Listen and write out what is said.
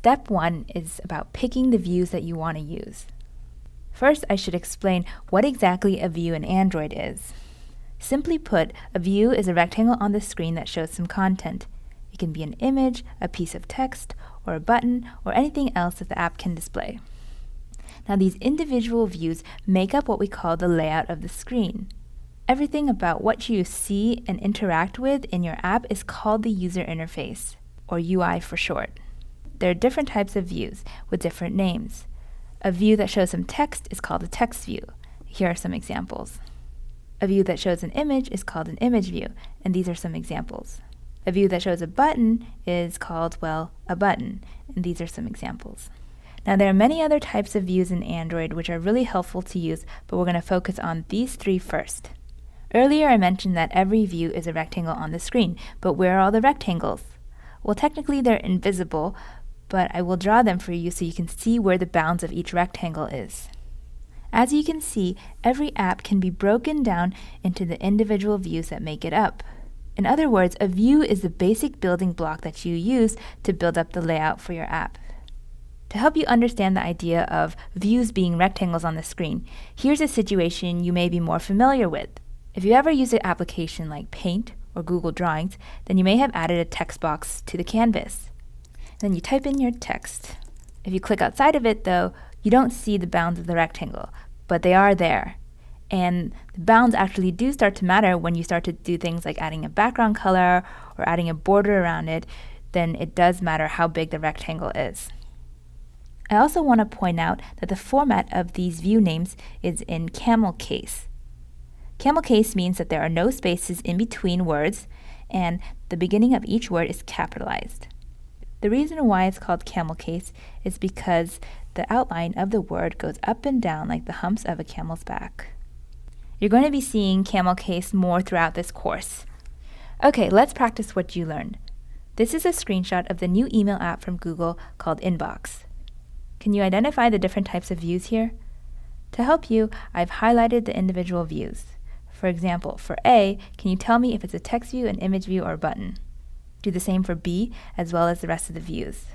Step 1 is about picking the views that you want to use. First, I should explain what exactly a view in Android is. Simply put, a view is a rectangle on the screen that shows some content. It can be an image, a piece of text, or a button, or anything else that the app can display. Now, these individual views make up what we call the layout of the screen. Everything about what you see and interact with in your app is called the user interface, or UI for short. There are different types of views with different names. A view that shows some text is called a text view. Here are some examples. A view that shows an image is called an image view, and these are some examples. A view that shows a button is called, well, a button, and these are some examples. Now, there are many other types of views in Android which are really helpful to use, but we're going to focus on these 3 first. Earlier, I mentioned that every view is a rectangle on the screen, but where are all the rectangles? Well, technically they're invisible, but I will draw them for you so you can see where the bounds of each rectangle is. As you can see, every app can be broken down into the individual views that make it up. In other words, a view is the basic building block that you use to build up the layout for your app. To help you understand the idea of views being rectangles on the screen, here's a situation you may be more familiar with. If you ever use an application like Paint or Google Drawings, then you may have added a text box to the canvas. Then you type in your text. If you click outside of it, though, you don't see the bounds of the rectangle, but they are there. And the bounds actually do start to matter when you start to do things like adding a background color or adding a border around it. Then it does matter how big the rectangle is. I also want to point out that the format of these view names is in camel case. Camel case means that there are no spaces in between words, and the beginning of each word is capitalized. The reason why it's called camel case is because the outline of the word goes up and down like the humps of a camel's back. You're going to be seeing camel case more throughout this course. Okay, let's practice what you learned. This is a screenshot of the new email app from Google called Inbox. Can you identify the different types of views here? To help you, I've highlighted the individual views. For example, for A, can you tell me if it's a text view, an image view, or a button? Do the same for B, as well as the rest of the views.